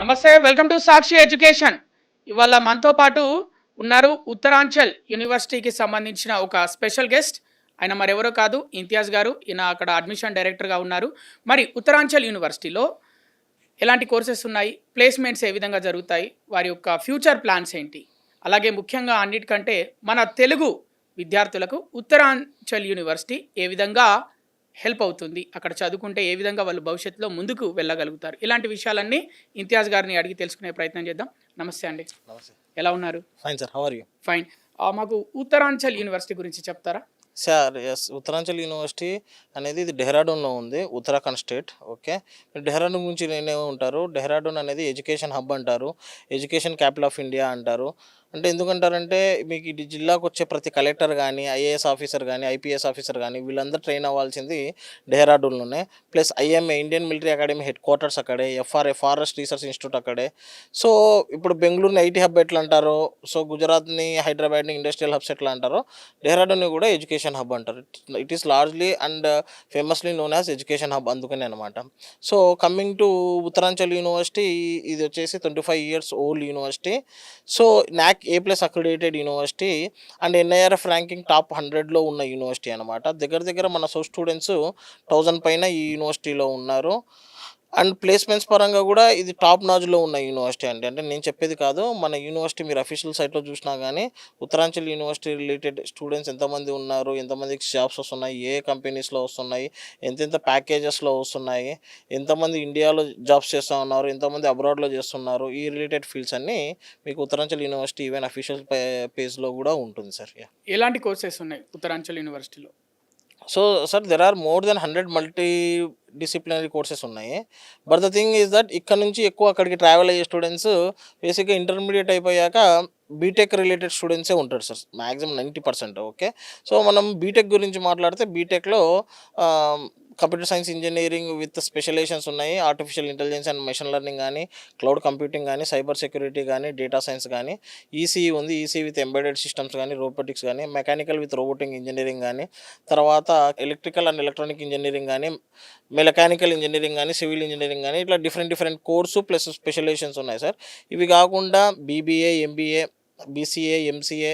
నమస్తే, welcome to Sakshi education. ఇవాళ మనతో పాటు ఉన్నారు ఉత్తరాంచల్ యూనివర్సిటీకి సంబంధించిన ఒక స్పెషల్ గెస్ట్. ఆయన మరెవరో కాదు, ఇంతియాజ్ గారు. ఈయన అక్కడ అడ్మిషన్ డైరెక్టర్గా ఉన్నారు. మరి ఉత్తరాంచల్ యూనివర్సిటీలో ఎలాంటి కోర్సెస్ ఉన్నాయి, ప్లేస్మెంట్స్ ఏ విధంగా జరుగుతాయి, వారి యొక్క ఫ్యూచర్ ప్లాన్స్ ఏంటి, అలాగే ముఖ్యంగా అన్నిటికంటే మన తెలుగు విద్యార్థులకు ఉత్తరాంచల్ యూనివర్సిటీ ఏ విధంగా హెల్ప్ అవుతుంది, అక్కడ చదువుకుంటే ఏ విధంగా వాళ్ళు భవిష్యత్తులో ముందుకు వెళ్ళగలుగుతారు, ఇలాంటి విషయాలన్నీ ఇంతియాజ్ గారిని అడిగి తెలుసుకునే ప్రయత్నం చేద్దాం. నమస్తే అండి. నమస్తే. ఎలా ఉన్నారు? Fine sir, how are you? Fine. మాకు ఉత్తరాంచల్ యూనివర్సిటీ గురించి చెప్తారా? సార్ ఎస్, ఉత్తరాంచల్ యూనివర్సిటీ అనేది ఇది డెహ్రాడూన్లో ఉంది, ఉత్తరాఖండ్ స్టేట్. ఓకే, మీరు డెహ్రాడూన్ గురించి నేనే ఉంటారు. డెహ్రాడూన్ అనేది ఎడ్యుకేషన్ హబ్ అంటారు, ఎడ్యుకేషన్ క్యాపిటల్ ఆఫ్ ఇండియా అంటారు. అంటే ఎందుకంటారంటే మీకు ఇది జిల్లాకు వచ్చే ప్రతి కలెక్టర్ కానీ, ఐఏఎస్ ఆఫీసర్ కానీ, ఐపీఎస్ ఆఫీసర్ కానీ వీళ్ళందరూ ట్రైన్ అవ్వాల్సింది డెహ్రాడూన్లోనే. Plus IMA, Indian military academy headquarters అక్కడే, ఎఫ్ఆర్ఏ ఫారెస్ట్ రీసెర్చ్ ఇన్స్టిట్యూట్ అక్కడే. సో ఇప్పుడు బెంగళూరుని ఐటీ హబ్ ఎట్లా అంటారో, సో గుజరాత్ని, హైదరాబాద్ని ఇండస్ట్రియల్ హబ్స్ ఎట్లా అంటారో, డెహ్రాడూన్ని కూడా ఎడ్యుకేషన్ హబ్ అంటారు. It is largely and famously known as education hub, అందుకనే అనమాట. So coming to Uttaranchal university, ఇది వచ్చేసి 25 years old university. So NAC A+ accredited university and NIRF ranking top 100లో ఉన్న యూనివర్సిటీ అనమాట. దగ్గర మన స్టూడెంట్స్ 1000 పైన ఈ యూనివర్సిటీలో ఉన్నారు. అండ్ ప్లేస్మెంట్స్ పరంగా కూడా ఇది టాప్ నాజ్లో ఉన్న యూనివర్సిటీ అండి. అంటే నేను చెప్పేది కాదు, మన యూనివర్సిటీ మీరు అఫీషియల్ సైట్లో చూసినా కానీ ఉత్తరాంచల్ యూనివర్సిటీ రిలేటెడ్ స్టూడెంట్స్ ఎంతమంది ఉన్నారు, ఎంతమందికి జాబ్స్ వస్తున్నాయి, ఏ కంపెనీస్లో వస్తున్నాయి, ఎంతెంత ప్యాకేజెస్లో వస్తున్నాయి, ఎంతమంది ఇండియాలో జాబ్స్ చేస్తూ ఉన్నారు, ఎంతమంది అబ్రాడ్లో చేస్తున్నారు, ఈ రిలేటెడ్ ఫీల్డ్స్ అన్నీ మీకు ఉత్తరాంచల్ యూనివర్సిటీ ఈవెన్ అఫీషియల్ పేజ్లో కూడా ఉంటుంది సార్. ఎలాంటి కోర్సెస్ ఉన్నాయి ఉత్తరాంచల్ యూనివర్సిటీలో? So sir, there are more than 100 multidisciplinary courses ఉన్నాయి. But the thing is that ఇక్కడ నుంచి ఎక్కువ అక్కడికి ట్రావెల్ అయ్యే స్టూడెంట్స్ బేసిక్గా ఇంటర్మీడియట్ అయిపోయాక బీటెక్ రిలేటెడ్ స్టూడెంట్సే ఉంటారు సార్, మ్యాక్సిమం 90%. ఓకే, సో మనం బీటెక్ గురించి మాట్లాడితే బీటెక్లో computer science engineering with specialisations ఉన్నాయి. Artificial intelligence and machine learning కానీ, క్లౌడ్ కంప్యూటింగ్ కానీ, సైబర్ సెక్యూరిటీ కానీ, డేటా సైన్స్ కానీ, ఈసీఈ ఉంది, ఈసీ విత్ ఎంబెడెడ్ సిస్టమ్స్ కానీ, రోబోటిక్స్ కానీ, మెకానికల్ విత్ రోబోటిక్ ఇంజనీరింగ్ కానీ, తర్వాత ఎలక్ట్రికల్ అండ్ ఎలక్ట్రానిక్ ఇంజనీరింగ్ కానీ, మెకానికల్ ఇంజనీరింగ్ కానీ, సివిల్ ఇంజనీరింగ్ కానీ, ఇట్లా డిఫరెంట్ కోర్సు ప్లస్ స్పెషలైజేషన్స్ ఉన్నాయి సార్. ఇవి కాకుండా బీబీఏ, ఎంబీఏ, బీసీఏ, ఎంసీఏ,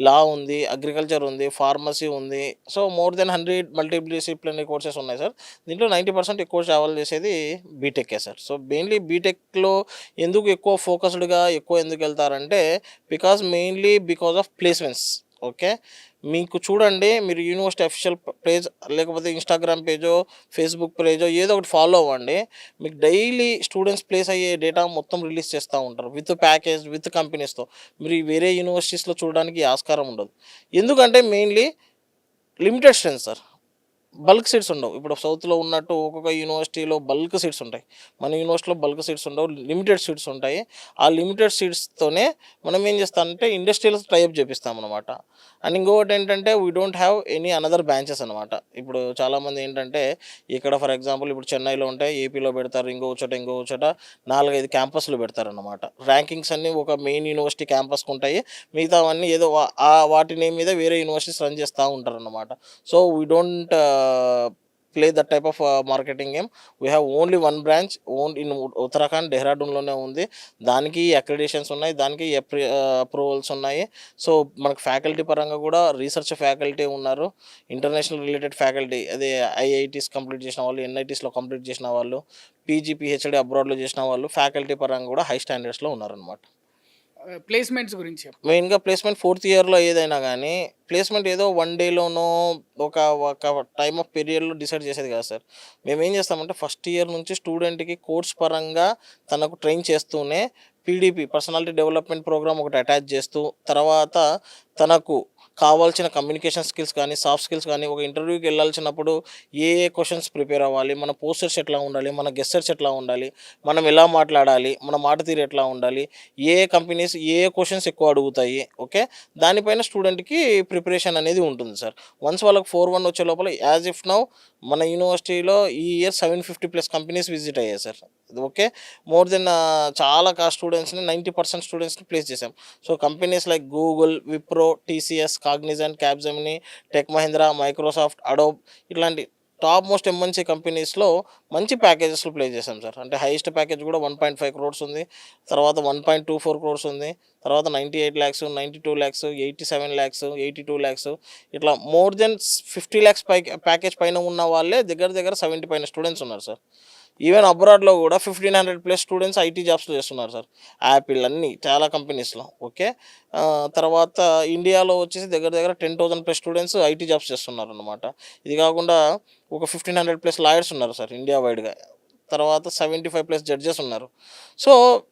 లా ఉంది, అగ్రికల్చర్ ఉంది, ఫార్మసీ ఉంది. So more than 100 multidisciplinary courses ఉన్నాయి సార్. దీంట్లో 90% ఎక్కువ ట్రావెల్ చేసేది బీటెక్కే సార్. సో మెయిన్లీ బీటెక్లో ఎందుకు ఎక్కువ ఫోకస్డ్గా ఎందుకు వెళ్తారంటే బికాజ్ ఆఫ్ ప్లేస్మెంట్స్. ఓకే, మీకు చూడండి, మీరు యూనివర్సిటీ అఫీషియల్ పేజ్ లేకపోతే ఇన్స్టాగ్రామ్ పేజో, ఫేస్బుక్ పేజో ఏదో ఒకటి ఫాలో అవ్వండి. మీకు డైలీ స్టూడెంట్స్ ప్లేస్ అయ్యే డేటా మొత్తం రిలీజ్ చేస్తూ ఉంటారు విత్ ప్యాకేజ్, విత్ కంపెనీస్తో. మీరు వేరే యూనివర్సిటీస్లో చూడడానికి ఆస్కారం ఉండదు. ఎందుకంటే mainly limited strength sir, bulk seats ఉండవు. ఇప్పుడు సౌత్లో ఉన్నట్టు ఒక్కొక్క యూనివర్సిటీలో బల్క్ సీట్స్ ఉంటాయి, మన యూనివర్సిటీలో బల్క్ సీట్స్ ఉండవు, లిమిటెడ్ సీట్స్ ఉంటాయి. ఆ లిమిటెడ్ సీట్స్తోనే మనం ఏం చేస్తామంటే ఇండస్ట్రియల్ టైప్ చేపిస్తాం అనమాట. అండ్ ఇంకొకటి ఏంటంటే we don't have any another branches అనమాట. ఇప్పుడు చాలామంది ఏంటంటే ఇక్కడ ఫర్ ఎగ్జాంపుల్ ఇప్పుడు చెన్నైలో ఉంటే ఏపీలో పెడతారు, ఇంకో చోట 4-5 క్యాంపస్లు పెడతారనమాట. ర్యాంకింగ్స్ అన్నీ ఒక మెయిన్ యూనివర్సిటీ క్యాంపస్కి ఉంటాయి, మిగతావన్నీ ఏదో వాటి నేమ్ మీద వేరే యూనివర్సిటీస్ రన్ చేస్తూ ఉంటారనమాట. So we don't play that type of marketing game. We have only one branch owned in Uttarakhand, డెహ్రాడూన్లోనే ఉంది. దానికి అక్రిడేషన్స్ ఉన్నాయి, దానికి అప్రూవల్స్ ఉన్నాయి. సో మనకు ఫ్యాకల్టీ పరంగా కూడా రీసెర్చ్ ఫ్యాకల్టీ ఉన్నారు, ఇంటర్నేషనల్ రిలేటెడ్ ఫ్యాకల్టీ, అదే ఐఐటీస్ కంప్లీట్ చేసిన వాళ్ళు, ఎన్ఐటీస్లో కంప్లీట్ చేసిన వాళ్ళు, పీజీ పిహెచ్డీ అబ్రాడ్లో చేసిన వాళ్ళు ఫ్యాకల్టీ పరంగా కూడా హై స్టాండర్డ్స్లో ఉన్నారనమాట. ప్లేస్మెంట్స్ గురించి మెయిన్గా ప్లేస్మెంట్ 4th ఇయర్లో ఏదైనా కానీ ప్లేస్మెంట్ ఏదో 1 డేలోనో ఒక టైమ్ ఆఫ్ పీరియడ్లో డిసైడ్ చేసేది కాదు సార్. మేము ఏం చేస్తామంటే ఫస్ట్ ఇయర్ నుంచి స్టూడెంట్కి కోర్స్ పరంగా తనకు ట్రైన్ చేస్తూనే పీడీపీ, పర్సనాలిటీ డెవలప్మెంట్ ప్రోగ్రామ్ ఒకటి అటాచ్ చేస్తూ, తర్వాత తనకు కావాల్సిన కమ్యూనికేషన్ స్కిల్స్ కానీ, సాఫ్ట్ స్కిల్స్ కానీ, ఒక ఇంటర్వ్యూకి వెళ్ళాల్సినప్పుడు ఏ క్వశ్చన్స్ ప్రిపేర్ అవ్వాలి, మన పోస్టర్స్ ఎట్లా ఉండాలి, మన గెస్టర్స్ ఎట్లా ఉండాలి, మనం ఎలా మాట్లాడాలి, మన మాట తీరు ఎట్లా ఉండాలి, ఏ కంపెనీస్ ఏ క్వశ్చన్స్ ఎక్కువ అడుగుతాయి, ఓకే, దానిపైన స్టూడెంట్కి ప్రిపరేషన్ అనేది ఉంటుంది సార్. వన్స్ వాళ్ళకి 4-1 వచ్చే లోపల యాజ్ ఇఫ్ నౌ మన యూనివర్సిటీలో ఈ ఇయర్ 750+ కంపెనీస్ విజిట్ అయ్యాయి సార్. ఓకే, మోర్ దెన్ చాలా స్టూడెంట్స్ని 90% స్టూడెంట్స్ని ప్లేస్ చేసాం. So companies like Google, Wipro, TCS, Cognizant, Capgemini, tech Mahindra, Microsoft, Adobe, ఇట్లాంటి టాప్ మోస్ట్ ఎంఎన్సీ కంపెనీస్లో మంచి ప్యాకేజెస్లో ప్లే చేశాం సార్. అంటే హైయెస్ట్ ప్యాకేజ్ కూడా 1.5 crores ఉంది, తర్వాత 1.24 crores ఉంది, తర్వాత 98 lakhs, 92 lakhs, 87 lakhs, 82 lakhs, ఇట్లా మోర్ దెన్ 50 lakhs ప్యాకేజ్ పైన ఉన్న వాళ్ళే దగ్గర దగ్గర 70 పైన స్టూడెంట్స్ ఉన్నారు సార్. ఈవెన్ అబ్రాడ్లో కూడా 1500+ స్టూడెంట్స్ ఐటీ జాబ్స్లో చేస్తున్నారు సార్. యాపిల్ అన్నీ చాలా కంపెనీస్లో. ఓకే, తర్వాత ఇండియాలో వచ్చేసి దగ్గర దగ్గర 10,000+ స్టూడెంట్స్ ఐటీ జాబ్స్ చేస్తున్నారు అనమాట. ఇది కాకుండా ఒక 1500+ లాయర్స్ ఉన్నారు సార్ ఇండియా వైడ్గా. తర్వాత 75+ జడ్జెస్ ఉన్నారు. సో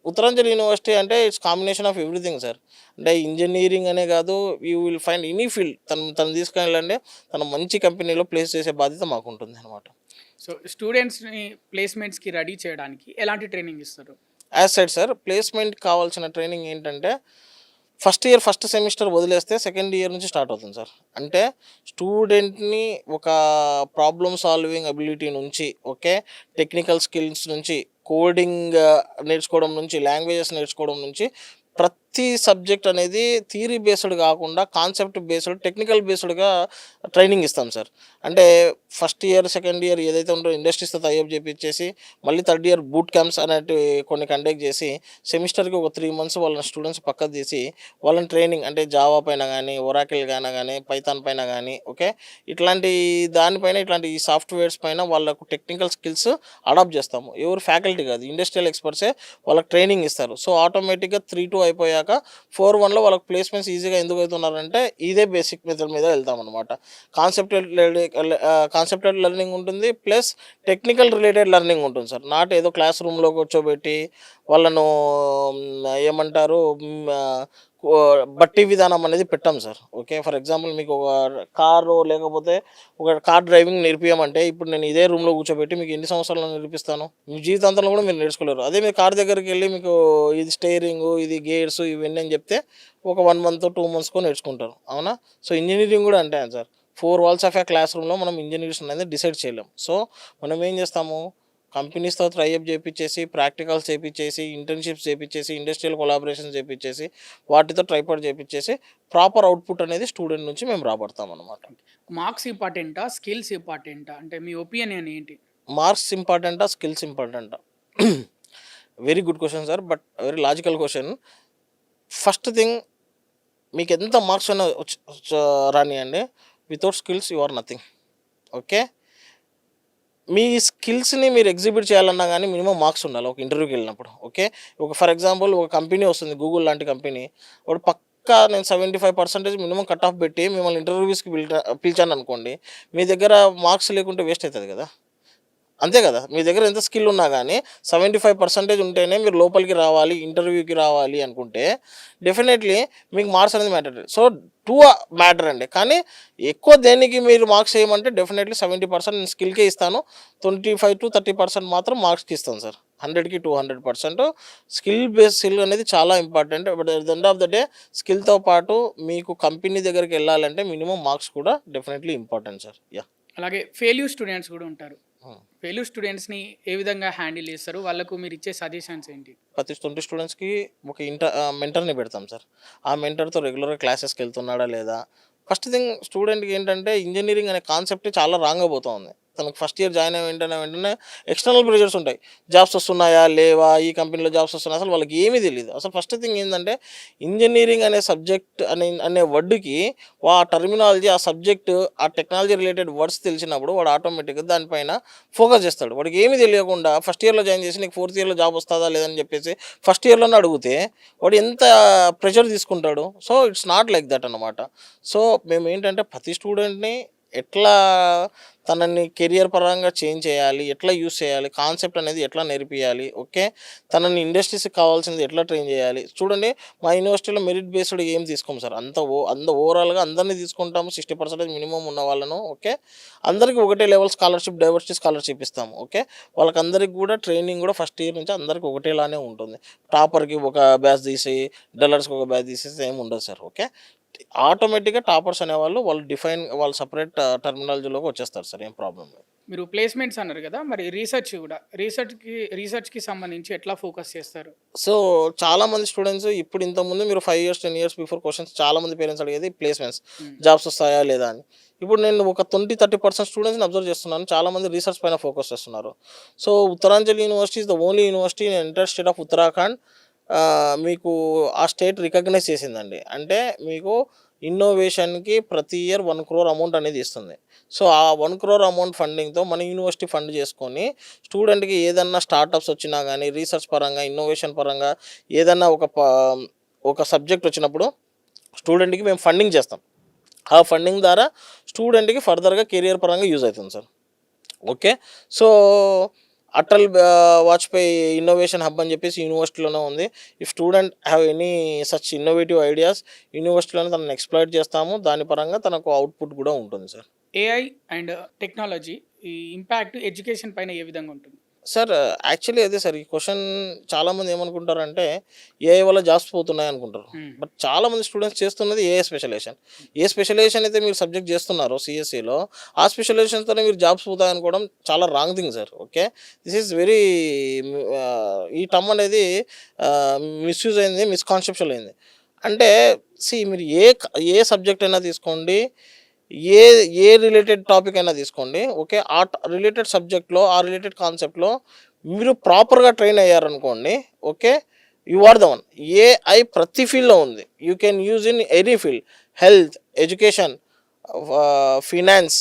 ఉత్తరాంచల్ యూనివర్సిటీ అంటే it's combination of everything sir. అంటే ఇంజనీరింగ్ అనే కాదు, you will find any field తను తీసుకెళ్ళండి, తన మంచి కంపెనీలో ప్లేస్ చేసే బాధ్యత మాకు ఉంటుంది అనమాట. సో స్టూడెంట్స్ని ప్లేస్మెంట్స్కి రెడీ చేయడానికి ఎలాంటి ట్రైనింగ్ ఇస్తారు? యాజ్ సైడ్ సార్, ప్లేస్మెంట్ కావాల్సిన ట్రైనింగ్ ఏంటంటే ఫస్ట్ ఇయర్ ఫస్ట్ సెమిస్టర్ వదిలేస్తే సెకండ్ ఇయర్ నుంచి స్టార్ట్ అవుతుంది సార్. అంటే స్టూడెంట్ని ఒక ప్రాబ్లమ్ సాల్వింగ్ అబిలిటీ నుంచి, ఓకే, టెక్నికల్ స్కిల్స్ నుంచి, కోడింగ్ నేర్చుకోవడం నుంచి, లాంగ్వేజెస్ నేర్చుకోవడం నుంచి, ప్రతి సబ్జెక్ట్ అనేది థియరీ బేస్డ్ కాకుండా కాన్సెప్ట్ బేస్డ్, టెక్నికల్ బేస్డ్గా ట్రైనింగ్ ఇస్తాం సార్. అంటే ఫస్ట్ ఇయర్ సెకండ్ ఇయర్ ఏదైతే ఉంటుందో ఇండస్ట్రీస్తో టైఅప్ చేపించేసి, మళ్ళీ థర్డ్ ఇయర్ బూట్ క్యాంప్స్ అనేటివి కొన్ని కండక్ట్ చేసి, సెమిస్టర్కి ఒక 3 months వాళ్ళ స్టూడెంట్స్ పక్కకు తీసి వాళ్ళని ట్రైనింగ్, అంటే జావా పైన కానీ, ఒరాకిల్ కానీ, పైథాన్ పైన కానీ, ఓకే, ఇట్లాంటి దానిపైన, ఇట్లాంటి ఈ సాఫ్ట్వేర్స్ పైన వాళ్ళకు టెక్నికల్ స్కిల్స్ అడాప్ట్ చేస్తాము. ఎవరు ఫ్యాకల్టీ కాదు, ఇండస్ట్రియల్ ఎక్స్పర్ట్సే వాళ్ళకి ట్రైనింగ్ ఇస్తారు. సో ఆటోమేటిక్గా 3-2 అయిపోయాక 4-1లో వాళ్ళకి ప్లేస్మెంట్స్ ఈజీగా ఎందుకు అవుతున్నారంటే ఇదే బేసిక్ మెథడ్ మీద వెళ్తాం అనమాట. కాన్సెప్టెడ్ లెర్నింగ్ ఉంటుంది, ప్లస్ టెక్నికల్ రిలేటెడ్ లెర్నింగ్ ఉంటుంది సార్. నాట్ ఏదో క్లాస్ రూమ్లో కూర్చోబెట్టి వాళ్ళను ఏమంటారు బట్టి విధానం అనేది పెట్టాం సార్. ఓకే, ఫర్ ఎగ్జాంపుల్ మీకు ఒక కారు లేకపోతే ఒక కార్ డ్రైవింగ్ నేర్పియమంటే ఇప్పుడు నేను ఇదే రూమ్లో కూర్చోబెట్టి మీకు ఎన్ని సంవత్సరాలు నేర్పిస్తాను? మీ జీవితాంతంలో కూడా మీరు నేర్చుకోలేరు. అదే మీరు కార్ దగ్గరికి వెళ్ళి మీకు ఇది స్టీరింగ్, ఇది గేర్స్, ఇవన్నీ అని చెప్తే ఒక 1 month 2 months నేర్చుకుంటారు. అవునా? సో ఇంజనీరింగ్ కూడా అంటే sir, 4 walls of A class రూమ్లో మనం ఇంజనీర్స్ అనేది డిసైడ్ చేయలేం. సో మనం ఏం చేస్తాము, కంపెనీస్తో ట్రైఅప్ చేయించేసి, ప్రాక్టికల్స్ చేయించేసి, ఇంటర్న్షిప్స్ చేయించేసి, ఇండస్ట్రియల్ కొలాబరేషన్స్ చేయించేసి, వాటితో ట్రైపాడ్ చేయించేసి ప్రాపర్ అవుట్పుట్ అనేది స్టూడెంట్ నుంచి మేము రాబడతాం అనమాట. మార్క్స్ ఇంపార్టెంటా, స్కిల్స్ ఇంపార్టెంటా? అంటే మీ ఒపీనియన్ ఏంటి? మార్క్స్ ఇంపార్టెంటా, స్కిల్స్ ఇంపార్టెంటా? Very good question sir, but very logical question. First thing, మీకు ఎంత మార్క్స్ అయినా రానియండి, without skills you are nothing. Okay, మీ స్కిల్స్ని మీరు ఎగ్జిబిట్ చేయాలన్నా కానీ మినిమం మార్క్స్ ఉండాలి ఒక ఇంటర్వ్యూకి వెళ్ళినప్పుడు. ఓకే, ఒక ఫర్ ఎగ్జాంపుల్ ఒక కంపెనీ వస్తుంది, గూగుల్ లాంటి కంపెనీ, వాడు పక్కా నేను 75% మినిమం కట్ ఆఫ్ పెట్టి మిమ్మల్ని ఇంటర్వ్యూస్కి పిలిచాను అనుకోండి, మీ దగ్గర మార్క్స్ లేకుంటే వేస్ట్ అవుతుంది కదా. అంతే కదా, మీ దగ్గర ఎంత స్కిల్ ఉన్నా కానీ 75% ఉంటేనే మీరు లోపలికి రావాలి, ఇంటర్వ్యూకి రావాలి అనుకుంటే డెఫినెట్లీ మీకు మార్క్స్ అనేది మ్యాటర్. సో 2 మ్యాటర్ అండి. కానీ ఎక్కువ దేనికి మీరు మార్క్స్ చేయమంటే డెఫినెట్లీ 70% నేను స్కిల్కే ఇస్తాను, 25-30% మాత్రం మార్క్స్కి ఇస్తాను సార్. 100కి 200% స్కిల్ అనేది చాలా important. But at the end of the day స్కిల్తో పాటు మీకు కంపెనీ దగ్గరికి వెళ్ళాలంటే మినిమం మార్క్స్ కూడా డెఫినెట్లీ ఇంపార్టెంట్ సార్. యా, అలాగే ఫెయిల్యూర్ స్టూడెంట్స్ కూడా ఉంటారు. ఫెయిల్యూర్ స్టూడెంట్స్ని ఏ విధంగా హ్యాండిల్ చేస్తారు? వాళ్ళకు మీరు ఇచ్చే సజెషన్స్ ఏంటి? ప్రతి 20 స్టూడెంట్స్కి ఒక మెంటర్ని పెడతాం సార్. ఆ మెంటర్తో రెగ్యులర్గా క్లాసెస్కి వెళ్తున్నాడా లేదా. ఫస్ట్ థింగ్, స్టూడెంట్కి ఏంటంటే ఇంజనీరింగ్ అనే కాన్సెప్ట్ చాలా రాంగ్ పోతుంది. తనకు ఫస్ట్ ఇయర్ జాయిన్ అయిన వెంటనే ఎక్స్టర్నల్ ప్రెషర్స్ ఉంటాయి. జాబ్స్ వస్తున్నాయా లేవా, ఈ కంపెనీలో జాబ్స్ వస్తున్నాయా, అసలు వాళ్ళకి ఏమీ తెలియదు. అసలు ఫస్ట్ థింగ్ ఏంటంటే ఇంజనీరింగ్ అనే సబ్జెక్ట్ అనే వర్డ్కి ఆ టర్మినాలజీ, ఆ సబ్జెక్టు, ఆ టెక్నాలజీ రిలేటెడ్ వర్డ్స్ తెలిసినప్పుడు వాడు ఆటోమేటిక్గా దానిపైన ఫోకస్ చేస్తాడు. వాడికి ఏమీ తెలియకుండా ఫస్ట్ ఇయర్లో జాయిన్ చేసి నీకు 4th ఇయర్లో జాబ్ వస్తుందా లేదని చెప్పేసి ఫస్ట్ ఇయర్లోనే అడిగితే వాడు ఎంత ప్రెషర్ తీసుకుంటాడు. So it's not like that అనమాట. సో మేము ఏంటంటే ప్రతి స్టూడెంట్ని ఎట్లా తనని కెరియర్ పరంగా చేంజ్ చేయాలి, ఎట్లా యూస్ చేయాలి, కాన్సెప్ట్ అనేది ఎట్లా నేర్పియాలి, ఓకే, తనని ఇండస్ట్రీస్కి కావాల్సింది ఎట్లా ట్రైన్ చేయాలి. చూడండి, మా యూనివర్సిటీలో మెరిట్ బేస్డ్ ఏం తీసుకోము సార్. అంత ఓవరాల్గా అందరినీ తీసుకుంటాము, 60% మినిమం ఉన్న వాళ్ళను. ఓకే, అందరికీ ఒకటే లెవెల్ స్కాలర్షిప్, డైవర్సిటీ స్కాలర్షిప్ ఇస్తాము. ఓకే, వాళ్ళకందరికీ కూడా ట్రైనింగ్ కూడా ఫస్ట్ ఇయర్ నుంచి అందరికీ ఒకటేలానే ఉంటుంది. టాపర్కి ఒక బ్యాచ్ తీసి, డల్లర్స్కి ఒక బ్యాచ్ తీసేసి ఏమి ఉండదు సార్. ఓకే, ఆటోమేటిక్గా టాపర్స్ అనేవాళ్ళు వాళ్ళు సపరేట్ టర్మినాలజీలోకి వచ్చేస్తారు సార్, ఏం ప్రాబ్లం లేదు. మీరు ప్లేస్మెంట్స్ అన్నారు కదా, మరి రీసెర్చ్ కూడా రీసెర్చ్కి సంబంధించి ఎట్లా ఫోకస్ చేస్తారు? సో చాలామంది స్టూడెంట్స్ ఇప్పుడు ఇంతకుముందు మీరు 5 years 10 years బిఫోర్ క్వశ్చన్స్ చాలామంది పేరెంట్స్ అడిగేది ప్లేస్మెంట్స్, జాబ్స్ వస్తాయా లేదా అని. ఇప్పుడు నేను ఒక 20-30% స్టూడెంట్స్ని అబ్జర్వ్ చేస్తున్నాను, చాలామంది రీసెర్చ్ పైన ఫోకస్ చేస్తున్నారు. So Uttaranchal university is the only university in entire state of Uttarakhand మీకు ఆ స్టేట్ రికగ్నైజ్ చేసిందండి. అంటే మీకు ఇన్నోవేషన్కి ప్రతి ఇయర్ 1 crore అమౌంట్ అనేది ఇస్తుంది. సో ఆ 1 crore అమౌంట్ ఫండింగ్తో మన యూనివర్సిటీ ఫండ్ చేసుకొని స్టూడెంట్కి ఏదన్నా స్టార్టప్స్ వచ్చినా కానీ రీసెర్చ్ పరంగా ఇన్నోవేషన్ పరంగా ఏదన్నా ఒక సబ్జెక్ట్ వచ్చినప్పుడు స్టూడెంట్కి మేము ఫండింగ్ చేస్తాం. ఆ ఫండింగ్ ద్వారా స్టూడెంట్కి ఫర్దర్గా కెరియర్ పరంగా యూజ్ అవుతుంది sir. Okay. So Atal Vajpayee innovation hub అని చెప్పేసి యూనివర్సిటీలోనే ఉంది. If student have any such innovative ideas యూనివర్సిటీలోనే తనని ఎక్స్ప్లాయిట్ చేస్తాము. దాని పరంగా తనకు అవుట్పుట్ కూడా ఉంటుంది సార్. ఏఐ అండ్ టెక్నాలజీ ఈ ఇంపాక్ట్ ఎడ్యుకేషన్ పైన ఏ విధంగా ఉంటుంది? సార్ యాక్చువల్లీ అదే సార్, ఈ క్వశ్చన్ చాలామంది ఏమనుకుంటారంటే ఏఐ వల్ల జాబ్స్ పోతున్నాయి అనుకుంటారు. బట్ చాలామంది స్టూడెంట్స్ చేస్తున్నది ఏఐ స్పెషలైజేషన్. ఏ స్పెషలైజేషన్ అయితే మీరు సబ్జెక్ట్ చేస్తున్నారో సిఎస్సిలో ఆ స్పెషలైజేషన్తోనే మీరు జాబ్స్ పోతాయి అనుకోవడం చాలా wrong thing sir. Okay, this is very ఈ టర్మ్ అనేది మిస్యూజ్ అయింది, మిస్కాన్సెప్షన్ అయింది. అంటే మీరు ఏ సబ్జెక్ట్ అయినా తీసుకోండి, ఏ ఏ రిలేటెడ్ టాపిక్ అయినా తీసుకోండి. ఓకే, ఆ రిలేటెడ్ సబ్జెక్ట్లో ఆ రిలేటెడ్ కాన్సెప్ట్లో మీరు ప్రాపర్గా ట్రైన్ అయ్యారనుకోండి. Okay, you are the one. AI ప్రతి ఫీల్డ్లో ఉంది. You can use in any field, health, education, finance,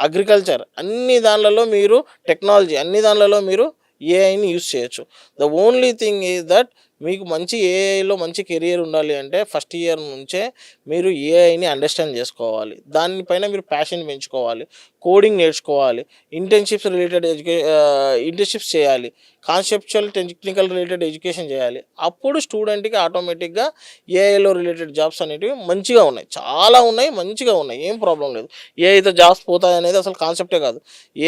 agriculture, అన్ని దానిలలో మీరు టెక్నాలజీ, అన్ని దానిలలో మీరు ఏఐని యూజ్ చేయొచ్చు. The only thing is that మీకు మంచి ఏఐలో మంచి కెరియర్ ఉండాలి అంటే ఫస్ట్ ఇయర్ నుంచే మీరు ఏఐని అండర్స్టాండ్ చేసుకోవాలి. దానిపైన మీరు ప్యాషన్ పెంచుకోవాలి, కోడింగ్ నేర్చుకోవాలి, ఇంటర్న్షిప్స్ రిలేటెడ్ ఇంటర్న్షిప్స్ చేయాలి, కాన్సెప్చువల్ టెక్నికల్ రిలేటెడ్ ఎడ్యుకేషన్ చేయాలి. అప్పుడు స్టూడెంట్కి ఆటోమేటిక్గా ఏఐలో రిలేటెడ్ జాబ్స్ అనేటివి మంచిగా ఉన్నాయి, చాలా ఉన్నాయి, మంచిగా ఉన్నాయి, ఏం ప్రాబ్లం లేదు. ఏఐతో జాబ్స్ పోతాయి అనేది అసలు కాన్సెప్టే కాదు.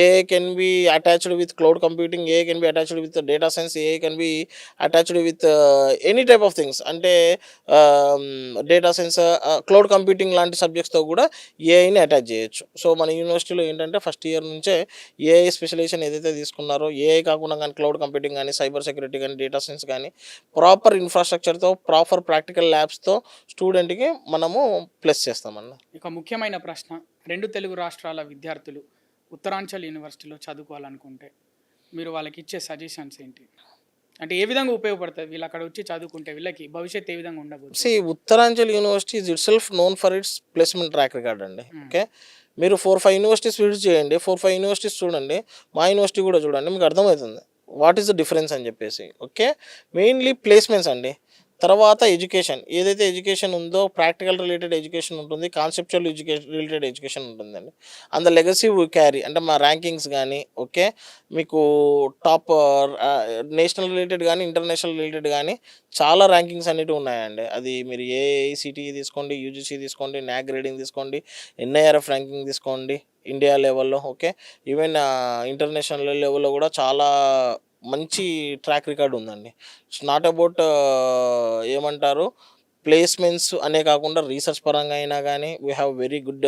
AI can be attached with cloud computing, AI can be attached with data science, AI can be attached with any type of things. అంటే డేటా సైన్స్, క్లౌడ్ కంప్యూటింగ్ లాంటి సబ్జెక్ట్స్తో కూడా ఏఐని అటాచ్ చేయొచ్చు. సో మన యూనివర్సిటీలో ఏంటంటే ఫస్ట్ ఇయర్ నుంచే AI specialisation ఏదైతే తీసుకున్నారో, ఏఐ కాకుండా కానీ క్లౌడ్ కంప్యూటింగ్ కానీ, సైబర్ సెక్యూరిటీ కానీ, డేటా సైన్స్ కానీ ప్రాపర్ ఇన్ఫ్రాస్ట్రక్చర్తో, ప్రాపర్ ప్రాక్టికల్ ల్యాబ్స్తో స్టూడెంట్కి మనము ప్లస్ చేస్తామన్న. ఇక ముఖ్యమైన ప్రశ్న, 2 తెలుగు రాష్ట్రాల విద్యార్థులు ఉత్తరాంచల్ యూనివర్సిటీలో చదువుకోవాలనుకుంటే మీరు వాళ్ళకి ఇచ్చే సజెషన్స్ ఏంటి? అంటే ఏ విధంగా ఉపయోగపడుతుంది వీళ్ళు అక్కడ వచ్చి చదువుకుంటే, వీళ్ళకి భవిష్యత్తు ఏ విధంగా ఉండబోతుంది? Uttaranchal university is it self known for it's placement track record అండి. ఓకే, మీరు 4-5 యూనివర్సిటీస్ విజిట్ చేయండి, 4-5 యూనివర్సిటీస్ చూడండి, మా యూనివర్సిటీ కూడా చూడండి, మీకు అర్థమవుతుంది వాట్ ఈస్ ద డిఫరెన్స్ అని చెప్పేసి. ఓకే, మెయిన్లీ ప్లేస్మెంట్స్ అండి. తర్వాత ఎడ్యుకేషన్, ఏదైతే ఎడ్యుకేషన్ ఉందో ప్రాక్టికల్ రిలేటెడ్ ఎడ్యుకేషన్ ఉంటుంది, కాన్సెప్చువల్ రిలేటెడ్ ఎడ్యుకేషన్ ఉంటుందండి. And the legacy we carry, అంటే మా ర్యాంకింగ్స్ కానీ, ఓకే, మీకు టాప్ నేషనల్ రిలేటెడ్ కానీ ఇంటర్నేషనల్ రిలేటెడ్ కానీ చాలా ర్యాంకింగ్స్ అనేవి ఉన్నాయండి. అది మీరు ఏఐసిటీ తీసుకోండి, యూజీసీ తీసుకోండి, నాక్ గ్రేడింగ్ తీసుకోండి, ఎన్ఐఆర్ఎఫ్ ర్యాంకింగ్ తీసుకోండి ఇండియా లెవెల్లో. ఓకే, ఈవెన్ ఇంటర్నేషనల్ లెవెల్లో కూడా చాలా మంచి ట్రాక్ రికార్డ్ ఉందండి. ఇట్స్ నాట్ అబౌట్ ఏమంటారు ప్లేస్మెంట్స్ అనే కాకుండా రీసెర్చ్ పరంగా అయినా కానీ we have very good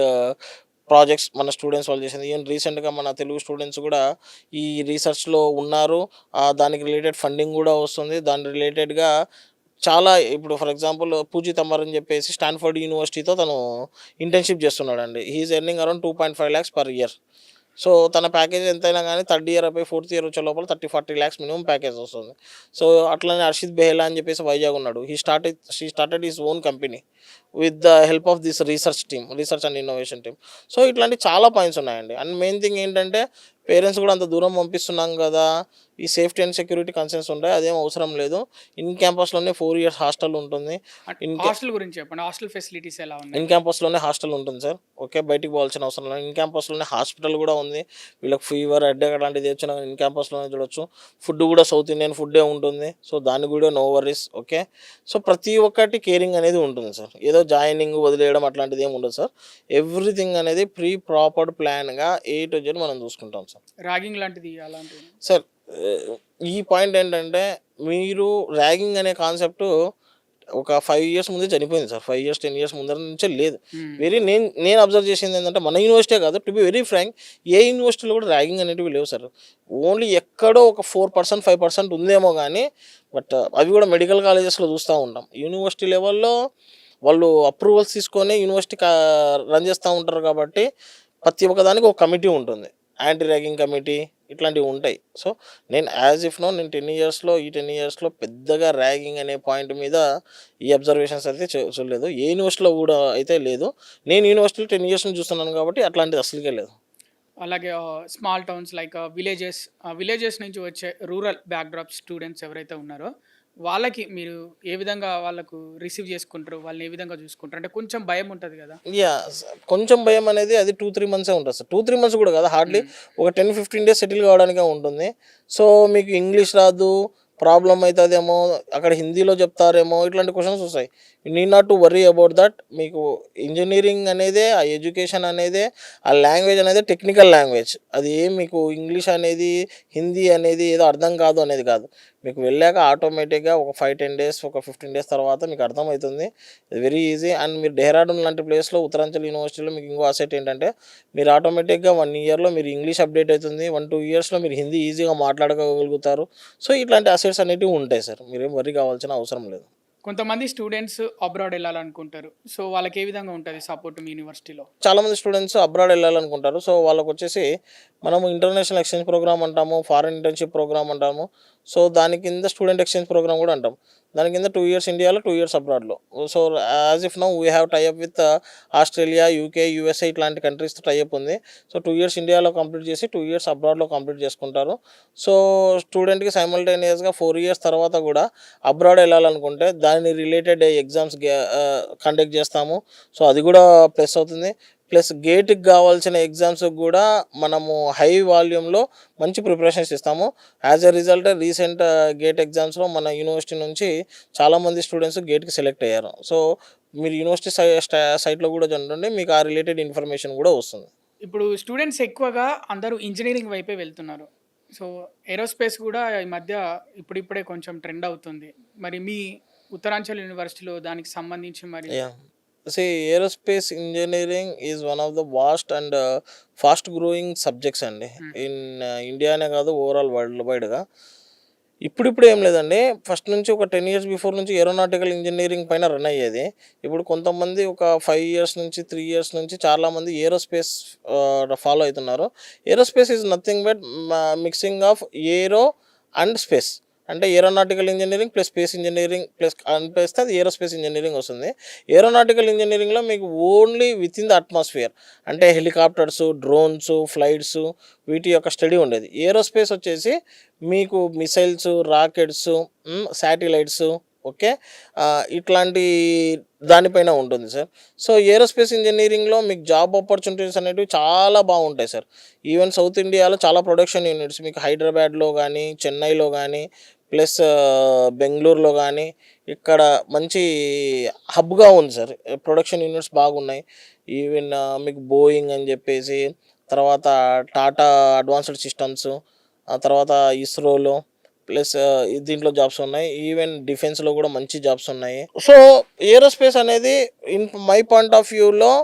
projects మన స్టూడెంట్స్ వాళ్ళు చేసింది. ఈవెన్ రీసెంట్గా మన తెలుగు స్టూడెంట్స్ కూడా ఈ రీసెర్చ్లో ఉన్నారు, దానికి రిలేటెడ్ ఫండింగ్ కూడా వస్తుంది. దాని రిలేటెడ్గా చాలా, ఇప్పుడు ఫర్ ఎగ్జాంపుల్ పూజిత్ అమర్ అని చెప్పేసి స్టాన్ఫర్డ్ యూనివర్సిటీతో తను ఇంటర్న్షిప్ చేస్తున్నాడు అండి. He's earning around 2.5 lakhs per year. So తన ప్యాకేజ్ ఎంతైనా కానీ 3rd year అయిపోయి 4th year వచ్చే లోపల 30-40 lakhs మినిమం ప్యాకేజ్ వస్తుంది. సో అట్లనే హర్షిత్ బెహ్లా అని చెప్పేసి వైజాగ్ ఉన్నాడు. She started his own company with the help of this research and innovation team. So ఇట్లాంటి చాలా పాయింట్స్ ఉన్నాయండి. అండ్ మెయిన్ థింగ్ ఏంటంటే పేరెంట్స్ కూడా అంత దూరం పంపిస్తున్నాం కదా, ఈ సేఫ్టీ అండ్ సెక్యూరిటీ కన్సర్న్స్ ఉంటాయి, అదేం అవసరం లేదు. ఇన్ క్యాంపస్లోనే 4 years హాస్టల్ ఉంటుంది. హాస్టల్ గురించి చెప్పండి, హాస్టల్ ఫెసిలిటీస్ ఎలా ఉన్నాయి? ఇన్ క్యాంపస్లోనే హాస్టల్ ఉంటుంది సార్. ఓకే, బయటికి పోవాల్సిన అవసరం లేదు. ఇన్ క్యాంపస్లోనే హాస్పిటల్ కూడా ఉంది. వీళ్ళకి ఫీవర్, హెడ్ఏక్ అలాంటిది వచ్చినా ఇన్ క్యాంపస్లోనే చూడొచ్చు. ఫుడ్ కూడా సౌత్ ఇండియన్ ఫుడ్డే ఉంటుంది. సో దానికి కూడా నో వరీస్. ఓకే, సో ప్రతి ఒక్కటి కేరింగ్ అనేది ఉంటుంది సార్. ఏదో జాయినింగ్ వదిలేయడం అట్లాంటిది ఏమి ఉండదు సార్. ఎవ్రీథింగ్ అనేది ప్రాపర్ ప్లాన్గా A to Z మనం చూసుకుంటాం సార్. ర్యాగింగ్ లాంటిది అలాంటిది సార్ ఈ పాయింట్ ఏంటంటే మీరు ర్యాగింగ్ అనే కాన్సెప్ట్ ఒక 5 years ముందే చనిపోయింది సార్. 5 years 10 years ముందర నుంచే లేదు. నేను అబ్జర్వ్ చేసింది ఏంటంటే మన యూనివర్సిటీ కాదు, టు బి వెరీ ఫ్రాంక్, ఏ యూనివర్సిటీలో కూడా ర్యాగింగ్ అనేటివి లేవు సార్. ఓన్లీ ఎక్కడో ఒక 4% 5% ఉందేమో కానీ, బట్ అవి కూడా మెడికల్ కాలేజెస్లో చూస్తూ ఉంటాం. యూనివర్సిటీ లెవెల్లో వాళ్ళు అప్రూవల్స్ తీసుకొని యూనివర్సిటీ రన్ చేస్తూ ఉంటారు కాబట్టి ప్రతి ఒక్కదానికి ఒక కమిటీ ఉంటుంది, యాంటీ ర్యాగింగ్ కమిటీ ఇట్లాంటివి ఉంటాయి. సో నేను యాజ్ ఇఫ్ నో నేను 10 ఇయర్స్లో ఈ 10 ఇయర్స్లో పెద్దగా ర్యాగింగ్ అనే పాయింట్ మీద ఈ అబ్జర్వేషన్స్ అయితే చూడలేదు. ఏ యూనివర్సిటీలో కూడా అయితే లేదు. నేను యూనివర్సిటీలో 10 ఇయర్స్ నుంచి చూస్తున్నాను కాబట్టి అట్లాంటిది అసలుకే లేదు. అలాగే స్మాల్ టౌన్స్ లైక్ విలేజెస్ నుంచి వచ్చే రూరల్ బ్యాక్డ్రాప్ స్టూడెంట్స్ ఎవరైతే ఉన్నారో వాళ్ళకి మీరు ఏ విధంగా వాళ్ళకు రిసీవ్ చేసుకుంటారు, వాళ్ళని ఏ విధంగా చూసుకుంటారు? అంటే కొంచెం భయం ఉంటుంది కదా. యా కొంచెం భయం అనేది అది 2-3 మంత్సే ఉంటుంది సార్. 2-3 మంత్స్ కూడా కదా, హార్డ్లీ ఒక 10-15 డేస్ సెటిల్ కావడానికే ఉంటుంది. సో మీకు ఇంగ్లీష్ రాదు, ప్రాబ్లం అవుతుందేమో, అక్కడ హిందీలో చెప్తారేమో, ఇట్లాంటి క్వశ్చన్స్ వస్తాయి. You need not to worry about that. మీకు ఇంజనీరింగ్ అనేదే, ఆ ఎడ్యుకేషన్ అనేదే, ఆ లాంగ్వేజ్ అనేది టెక్నికల్ లాంగ్వేజ్. అది ఏం మీకు ఇంగ్లీష్ అనేది హిందీ అనేది ఏదో అర్థం కాదు అనేది కాదు. మీకు వెళ్ళాక ఆటోమేటిక్గా ఒక 5-10 డేస్, ఒక 15 డేస్ తర్వాత మీకు అర్థమవుతుంది. ఇది వెరీ ఈజీ. అండ్ మీరు డెహ్రాడూన్ లాంటి ప్లేస్లో, ఉత్తరాంచల్ యూనివర్సిటీలో మీకు ఇంకో అసెట్ ఏంటంటే మీరు ఆటోమేటిక్గా 1 ఇయర్లో మీరు ఇంగ్లీష్ అప్డేట్ అవుతుంది, 1-2 ఇయర్స్లో మీరు హిందీ ఈజీగా మాట్లాడగలుగుతారు. సో ఇట్లాంటి అసెట్స్ అనేటివి ఉంటాయి సార్, మీరేం వర్రీ కావాల్సిన అవసరం లేదు. కొంతమంది స్టూడెంట్స్ అబ్రాడ్ వెళ్ళాలనుకుంటారు. సో వాళ్ళకి ఏ విధంగా ఉంటుంది సపోర్ట్ మీ యూనివర్సిటీలో? చాలామంది స్టూడెంట్స్ అబ్రాడ్ వెళ్ళాలనుకుంటారు. సో వాళ్ళకి వచ్చేసి మనము ఇంటర్నేషనల్ ఎక్స్చేంజ్ ప్రోగ్రామ్ అంటాము, ఫారెన్ ఇంటర్న్షిప్ ప్రోగ్రామ్ అంటాము. సో దాని కింద స్టూడెంట్ ఎక్స్చేంజ్ ప్రోగ్రామ్ కూడా అంటాం. దాని కింద 2 ఇయర్స్ ఇండియాలో, 2 ఇయర్స్ అబ్రాడ్లో. So as if now we have tie up with Australia, UK, USA ఇట్లాంటి కంట్రీస్తో టైఅప్ ఉంది. సో 2 ఇయర్స్ ఇండియాలో కంప్లీట్ చేసి 2 ఇయర్స్ అబ్రాడ్లో కంప్లీట్ చేసుకుంటారు. సో స్టూడెంట్కి సైమల్టేనియస్గా 4 ఇయర్స్ తర్వాత కూడా అబ్రాడ్ వెళ్ళాలనుకుంటే దాని రిలేటెడ్ ఎగ్జామ్స్ కండక్ట్ చేస్తాము. సో అది కూడా ప్లస్ అవుతుంది. ప్లస్ గేట్కి కావాల్సిన ఎగ్జామ్స్కి కూడా మనము హై వాల్యూమ్లో మంచి ప్రిపరేషన్స్ ఇస్తాము. As a result recent gate ఎగ్జామ్స్లో మన యూనివర్సిటీ నుంచి చాలామంది స్టూడెంట్స్ గేట్కి సెలెక్ట్ అయ్యారు. సో మీరు యూనివర్సిటీ సైట్లో కూడా చూడండి, మీకు ఆ రిలేటెడ్ ఇన్ఫర్మేషన్ కూడా వస్తుంది. ఇప్పుడు స్టూడెంట్స్ ఎక్కువగా అందరూ ఇంజనీరింగ్ వైపే వెళ్తున్నారు. సో ఏరోస్పేస్ కూడా ఈ మధ్య ఇప్పుడిప్పుడే కొంచెం ట్రెండ్ అవుతుంది. మరి మీ ఉత్తరాంచల్ యూనివర్సిటీలో దానికి సంబంధించి మరి aerospace engineering is one of the vast and fast growing subjects అండి. ఇన్ ఇండియానే కాదు, ఓవరాల్ వరల్డ్ వైడ్గా. ఇప్పుడు ఏం లేదండి, ఫస్ట్ నుంచి ఒక 10 ఇయర్స్ బిఫోర్ నుంచి ఏరోనాటికల్ ఇంజనీరింగ్ పైన రన్ అయ్యేది. ఇప్పుడు కొంతమంది ఒక 5 ఇయర్స్ నుంచి 3 ఇయర్స్ నుంచి చాలామంది ఏరోస్పేస్ ఫాలో అవుతున్నారు. Aerospace is nothing but mixing of aero and space. అంటే aeronautical engineering plus space engineering plus అనిపిస్తే అది ఏరోస్పేస్ ఇంజనీరింగ్ వస్తుంది. ఏరోనాటికల్ ఇంజనీరింగ్లో మీకు only with in the atmosphere, అంటే హెలికాప్టర్స్, డ్రోన్స్, ఫ్లైట్స్ వీటి యొక్క స్టడీ ఉండేది. ఏరోస్పేస్ వచ్చేసి మీకు మిసైల్స్, రాకెట్స్, శాటిలైట్స్, ఓకే, ఇట్లాంటి దానిపైన ఉంటుంది సార్. సో ఏరోస్పేస్ ఇంజనీరింగ్లో మీకు జాబ్ ఆపర్చునిటీస్ అనేవి చాలా బాగుంటాయి సార్. ఈవెన్ సౌత్ ఇండియాలో చాలా ప్రొడక్షన్ యూనిట్స్ మీకు హైదరాబాద్లో కానీ, చెన్నైలో కానీ, ప్లస్ బెంగళూరులో కానీ ఇక్కడ మంచి హబ్గా ఉంది సార్. ప్రొడక్షన్ యూనిట్స్ బాగున్నాయి. ఈవెన్ మీకు బోయింగ్ అని చెప్పేసి, తర్వాత టాటా అడ్వాన్స్డ్ సిస్టమ్స్, ఆ తర్వాత ఇస్రోలో, ప్లస్ దీంట్లో జాబ్స్ ఉన్నాయి. ఈవెన్ డిఫెన్స్లో కూడా మంచి జాబ్స్ ఉన్నాయి. సో ఏరోస్పేస్ అనేది ఇన్ మై పాయింట్ ఆఫ్ వ్యూలో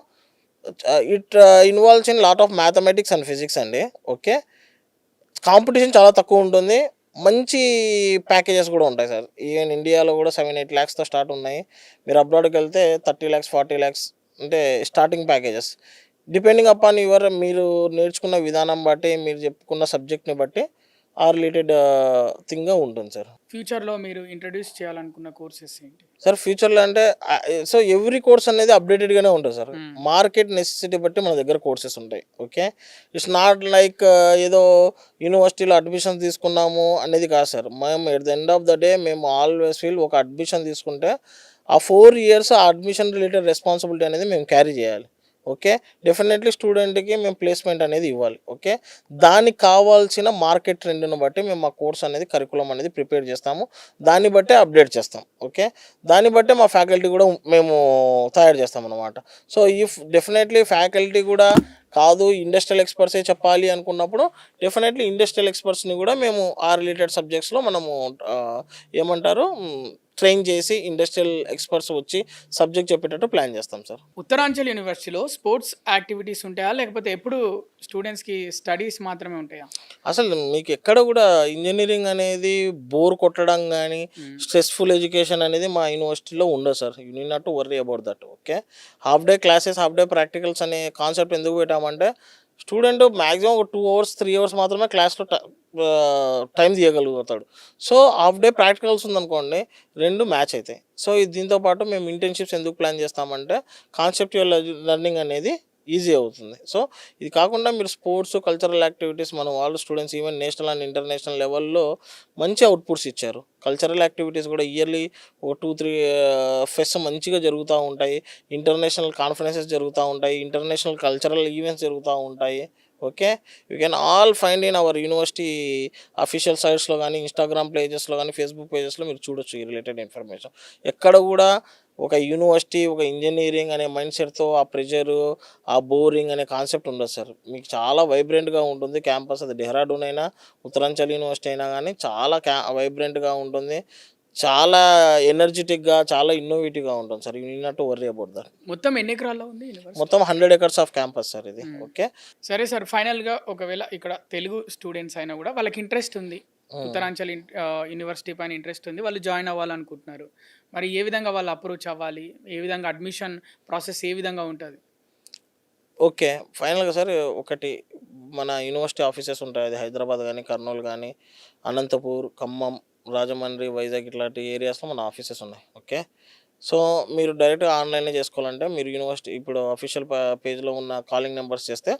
it involves in lot of mathematics and physics అండి. ఓకే, కాంపిటీషన్ చాలా తక్కువ ఉంటుంది, మంచి ప్యాకేజెస్ కూడా ఉంటాయి సార్. ఈవెన్ ఇండియాలో కూడా 7-8 lakhsతో స్టార్ట్ ఉన్నాయి. మీరు అబ్రాడ్కి వెళ్తే 30 lakhs 40 lakhs అంటే స్టార్టింగ్ ప్యాకేజెస్. డిపెండింగ్ అపాన్ మీరు నేర్చుకున్న విధానం బట్టి, మీరు చెప్పుకున్న సబ్జెక్ట్ని బట్టి ఆ రిలేటెడ్ థింగ్గా ఉంటుంది సార్. ఫ్యూచర్లో మీరు ఇంట్రడ్యూస్ చేయాలనుకున్న కోర్సెస్ ఏంటి సార్? ఫ్యూచర్లో అంటే సో ఎవ్రీ కోర్స్ అనేది అప్డేటెడ్గానే ఉంటుంది సార్. మార్కెట్ నెసెసిటీ బట్టి మన దగ్గర కోర్సెస్ ఉంటాయి. ఓకే, ఇట్స్ నాట్ లైక్ ఏదో యూనివర్సిటీలో అడ్మిషన్ తీసుకున్నాము అనేది కాదు సార్. మేము at the end of the day మేము ఆల్వేస్ ఫీల్ ఒక అడ్మిషన్ తీసుకుంటే ఆ 4 years ఆ అడ్మిషన్ రిలేటెడ్ రెస్పాన్సిబిలిటీ అనేది మేము క్యారీ చేయాలి. ఓకే, డెఫినెట్లీ స్టూడెంట్కి మేము ప్లేస్మెంట్ అనేది ఇవ్వాలి. ఓకే, దానికి కావాల్సిన మార్కెట్ ట్రెండ్ను బట్టి మేము ఆ కోర్స్ అనేది కరికులం అనేది ప్రిపేర్ చేస్తాము, దాన్ని బట్టే అప్డేట్ చేస్తాం. ఓకే, దాన్ని బట్టే మా ఫ్యాకల్టీ కూడా మేము తయారు చేస్తాం అన్నమాట. సో ఇఫ్ డెఫినెట్లీ ఫ్యాకల్టీ కూడా కాదు ఇండస్ట్రియల్ ఎక్స్పర్ట్సే చెప్పాలి అనుకున్నప్పుడు డెఫినెట్లీ ఇండస్ట్రియల్ ఎక్స్పర్ట్స్ని కూడా మేము ఆ రిలేటెడ్ సబ్జెక్ట్స్లో మనము ఏమంటారు ట్రైన్ చేసి ఇండస్ట్రియల్ ఎక్స్పర్ట్స్ వచ్చి సబ్జెక్ట్ చెప్పేటట్టు ప్లాన్ చేస్తాం సార్. ఉత్తరాంచల్ యూనివర్సిటీలో స్పోర్ట్స్ యాక్టివిటీస్ ఉంటాయా, లేకపోతే ఎప్పుడు స్టూడెంట్స్కి స్టడీస్ మాత్రమే ఉంటాయా? అసలు మీకు ఎక్కడ కూడా ఇంజనీరింగ్ అనేది బోర్ కొట్టడం కానీ స్ట్రెస్ఫుల్ ఎడ్యుకేషన్ అనేది మా యూనివర్సిటీలో ఉండదు sir. You need not to worry about that. Okay, half day classes, half day practicals అనే కాన్సెప్ట్ ఎందుకు పెట్టామంటే స్టూడెంట్ మ్యాక్సిమం ఒక 2 hours 3 hours మాత్రమే క్లాస్లో టైం తీయగలుగుతాడు. సో హాఫ్ డే ప్రాక్టికల్స్ ఉందనుకోండి, 2 మ్యాచ్ అవుతాయి. సో దీంతో పాటు మేము ఇంటర్న్షిప్స్ ఎందుకు ప్లాన్ చేస్తామంటే కాన్సెప్చువల్ లెర్నింగ్ అనేది ఈజీ అవుతుంది. సో ఇది కాకుండా మీరు స్పోర్ట్స్, కల్చరల్ యాక్టివిటీస్ మన వాళ్ళు students even national and international లెవెల్లో మంచి అవుట్పుట్స్ ఇచ్చారు. కల్చరల్ యాక్టివిటీస్ కూడా ఇయర్లీ ఒక 2-3 ఫెస్ట్ మంచిగా జరుగుతూ ఉంటాయి. ఇంటర్నేషనల్ కాన్ఫరెన్సెస్ జరుగుతూ ఉంటాయి. ఇంటర్నేషనల్ కల్చరల్ ఈవెంట్స్ జరుగుతూ ఉంటాయి. Okay, you can all find in our university official సైట్స్లో కానీ, ఇన్స్టాగ్రామ్ పేజెస్లో కానీ, ఫేస్బుక్ పేజెస్లో మీరు చూడొచ్చు ఈ రిలేటెడ్ ఇన్ఫర్మేషన్. ఎక్కడ కూడా ఒక యూనివర్సిటీ, ఒక ఇంజనీరింగ్ అనే మైండ్ సెట్తో ఆ ప్రెషరు, ఆ బోరింగ్ అనే కాన్సెప్ట్ ఉండదు సార్. మీకు చాలా వైబ్రెంట్గా ఉంటుంది క్యాంపస్. అది డెహ్రాడూన్ అయినా, ఉత్తరాంచల్ యూనివర్సిటీ అయినా కానీ చాలా వైబ్రెంట్గా ఉంటుంది. చాలా ఎనర్జెటిక్గా, చాలా ఇన్నోవేటివ్గా ఉంటుంది sir. You need not to worry about that. మొత్తం ఎన్ని ఎకరాల్లో ఉంది యూనివర్సిటీ? మొత్తం 100 acres ఆఫ్ క్యాంపస్ సార్ ఇది. ఓకే, సరే సార్, ఫైనల్గా ఒకవేళ ఇక్కడ తెలుగు స్టూడెంట్స్ అయినా కూడా వాళ్ళకి ఇంట్రెస్ట్ ఉంది, ఉత్తరాంచల్ యూనివర్సిటీ పైన ఇంట్రెస్ట్ ఉంది, వాళ్ళు జాయిన్ అవ్వాలనుకుంటున్నారు, మరి ఏ విధంగా వాళ్ళు అప్రోచ్ అవ్వాలి, ఏ విధంగా అడ్మిషన్ ప్రాసెస్ ఏ విధంగా ఉంటుంది? ఓకే, ఫైనల్గా సార్ ఒకటి, మన యూనివర్సిటీ ఆఫీసెస్ ఉంటాయి. అది హైదరాబాద్ కానీ, కర్నూలు కానీ, అనంతపూర్, ఖమ్మం, రాజమండ్రి, వైజాగ్ ఇట్లాంటి ఏరియాస్లో మన ఆఫీసెస్ ఉన్నాయి. ఓకే, సో మీరు డైరెక్ట్గా ఆన్లైన్లో చేసుకోవాలంటే మీరు యూనివర్సిటీ ఇప్పుడు అఫీషియల్ పేజ్లో ఉన్న కాలింగ్ నెంబర్స్ చేస్తే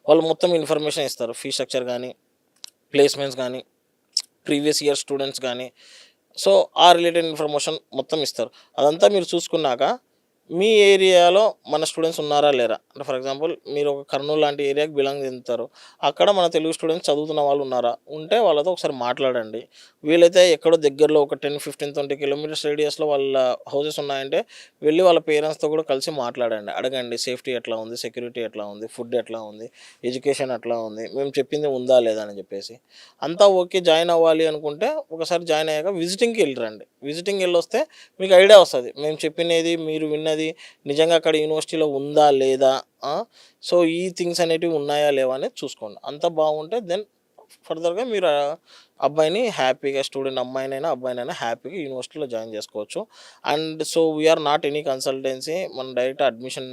వాళ్ళు మొత్తం ఇన్ఫర్మేషన్ ఇస్తారు. ఫీ స్ట్రక్చర్ కానీ, ప్లేస్మెంట్స్ కానీ, ప్రీవియస్ ఇయర్ స్టూడెంట్స్ కానీ, సో ఆ రిలేటెడ్ ఇన్ఫర్మేషన్ మొత్తం ఇస్తారు. అదంతా మీరు చూసుకున్నాక మీ ఏరియాలో మన స్టూడెంట్స్ ఉన్నారా లేరా, అంటే ఫర్ ఎగ్జాంపుల్ మీరు ఒక కర్నూలు లాంటి ఏరియాకి బిలాంగ్ చెందుతారు, అక్కడ మన తెలుగు స్టూడెంట్స్ చదువుతున్న వాళ్ళు ఉన్నారా, ఉంటే వాళ్ళతో ఒకసారి మాట్లాడండి. వీలైతే ఎక్కడో దగ్గరలో ఒక 10-15-20 kilometers రేడియస్లో వాళ్ళ హౌసెస్ ఉన్నాయంటే వెళ్ళి వాళ్ళ పేరెంట్స్తో కూడా కలిసి మాట్లాడండి. అడగండి సేఫ్టీ ఎట్లా ఉంది, సెక్యూరిటీ ఎట్లా ఉంది, ఫుడ్ ఎట్లా ఉంది, ఎడ్యుకేషన్ ఎట్లా ఉంది, మేము చెప్పింది ఉందా లేదా అని చెప్పేసి. అంతా ఓకే, జాయిన్ అవ్వాలి అనుకుంటే ఒకసారి జాయిన్ అయ్యాక విజిటింగ్కి వెళ్ళరండి. విజిటింగ్ వెళ్ళొస్తే మీకు ఐడియా వస్తుంది మేము చెప్పినది మీరు విన్నది నిజంగా అక్కడ యూనివర్సిటీలో ఉందా లేదా, సో ఈ థింగ్స్ అనేటివి ఉన్నాయా లేవా అనేది చూసుకోండి. అంత బాగుంటే దెన్ ఫర్దర్గా మీరు ఆ అబ్బాయిని హ్యాపీగా, స్టూడెంట్ అమ్మాయినైనా అబ్బాయినైనా హ్యాపీగా యూనివర్సిటీలో జాయిన్ చేసుకోవచ్చు. And so we're not any consultancy, మన డైరెక్ట్ అడ్మిషన్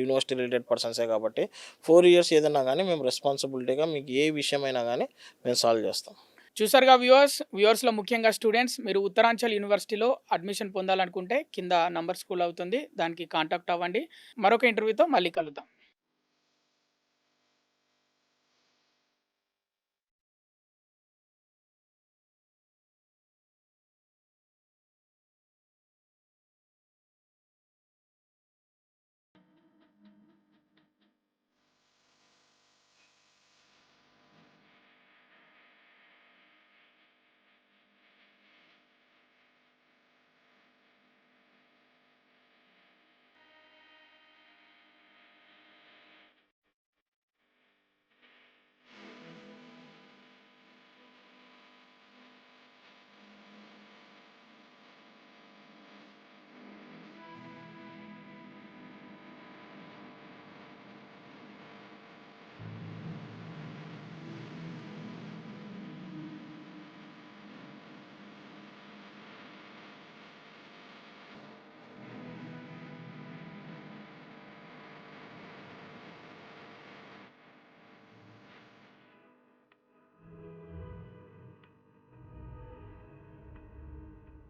యూనివర్సిటీ రిలేటెడ్ పర్సన్సే కాబట్టి 4 years ఏదైనా కానీ మేము రెస్పాన్సిబిలిటీగా మీకు ఏ విషయమైనా కానీ మేము సాల్వ్ చేస్తాం. చూసారుగా వ్యూవర్స్లో ముఖ్యంగా స్టూడెంట్స్, మీరు ఉత్తరాంచల్ యూనివర్సిటీలో అడ్మిషన్ పొందాలనుకుంటే కింద నంబర్ స్కూల్ అవుతుంది, దానికి కాంటాక్ట్ అవ్వండి. మరొక ఇంటర్వ్యూతో మళ్ళీ కలుద్దాం.